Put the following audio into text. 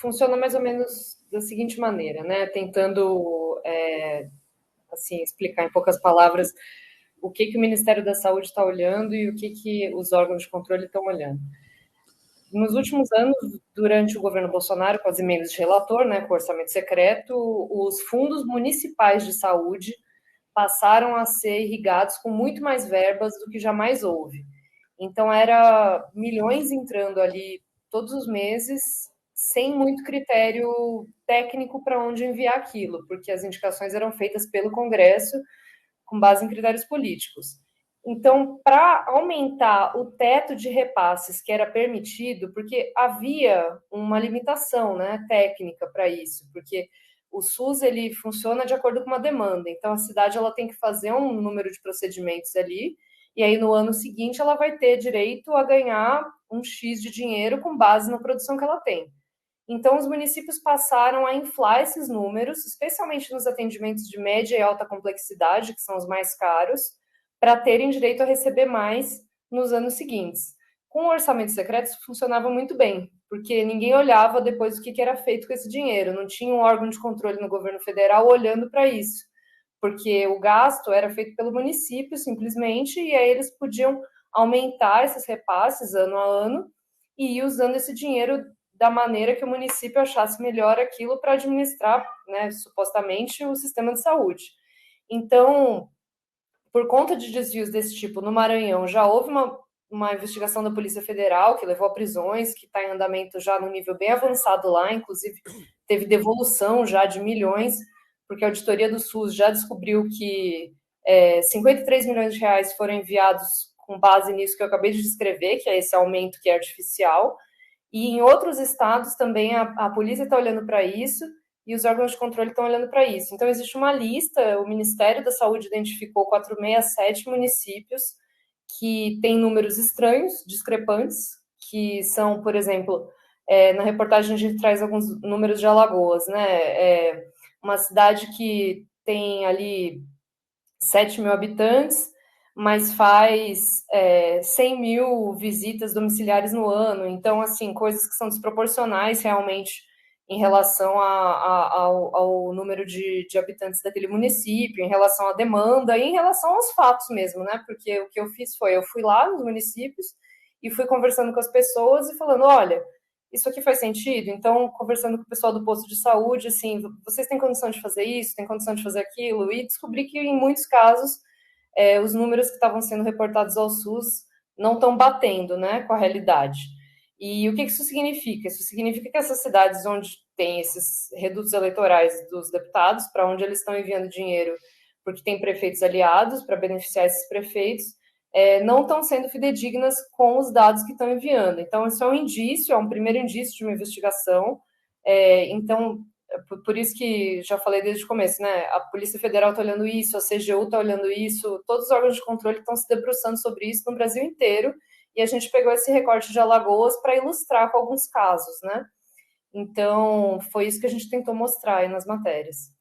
funciona mais ou menos da seguinte maneira, né? Tentando assim explicar em poucas palavras o que o Ministério da Saúde está olhando e o que os órgãos de controle estão olhando. Nos últimos anos, durante o governo Bolsonaro, com as emendas de relator, né, com o orçamento secreto, os fundos municipais de saúde passaram a ser irrigados com muito mais verbas do que jamais houve. Então, era milhões entrando ali todos os meses, sem muito critério técnico para onde enviar aquilo, porque as indicações eram feitas pelo Congresso com base em critérios políticos. Então, para aumentar o teto de repasses que era permitido, porque havia uma limitação, né, técnica para isso, porque o SUS ele funciona de acordo com uma demanda. Então, a cidade ela tem que fazer um número de procedimentos ali, e aí no ano seguinte ela vai ter direito a ganhar um X de dinheiro com base na produção que ela tem. Então, os municípios passaram a inflar esses números, especialmente nos atendimentos de média e alta complexidade, que são os mais caros, para terem direito a receber mais nos anos seguintes. Com o orçamento secreto, isso funcionava muito bem, porque ninguém olhava depois o que era feito com esse dinheiro, não tinha um órgão de controle no governo federal olhando para isso, porque o gasto era feito pelo município, simplesmente, e aí eles podiam aumentar esses repasses ano a ano e ir usando esse dinheiro da maneira que o município achasse melhor aquilo para administrar, né, supostamente, o sistema de saúde. Então, por conta de desvios desse tipo no Maranhão, já houve uma investigação da Polícia Federal que levou a prisões, que está em andamento já no nível bem avançado lá, inclusive teve devolução já de milhões, porque a auditoria do SUS já descobriu que 53 milhões de reais foram enviados com base nisso que eu acabei de descrever, que é esse aumento que é artificial, e em outros estados também a polícia está olhando para isso e os órgãos de controle estão olhando para isso. Então, existe uma lista, o Ministério da Saúde identificou 467 municípios que têm números estranhos, discrepantes, que são, por exemplo, na reportagem a gente traz alguns números de Alagoas, né? Uma cidade que tem ali 7 mil habitantes, mas faz 100 mil visitas domiciliares no ano. Então, assim, coisas que são desproporcionais realmente em relação ao número de habitantes daquele município, em relação à demanda e em relação aos fatos mesmo, né? Porque o que eu fiz foi, eu fui lá nos municípios e fui conversando com as pessoas e falando, olha, isso aqui faz sentido? Então, conversando com o pessoal do posto de saúde, assim, vocês têm condição de fazer isso? Têm condição de fazer aquilo? E descobri que, em muitos casos, os números que estavam sendo reportados ao SUS não estão batendo, né, com a realidade. E o que isso significa? Isso significa que essas cidades onde tem esses redutos eleitorais dos deputados, para onde eles estão enviando dinheiro, porque tem prefeitos aliados para beneficiar esses prefeitos, não estão sendo fidedignas com os dados que estão enviando. Então, isso é um indício, é um primeiro indício de uma investigação. Então, por isso que já falei desde o começo, né? A Polícia Federal está olhando isso, a CGU está olhando isso, todos os órgãos de controle estão se debruçando sobre isso no Brasil inteiro, e a gente pegou esse recorte de Alagoas para ilustrar com alguns casos, né? Então, foi isso que a gente tentou mostrar aí nas matérias.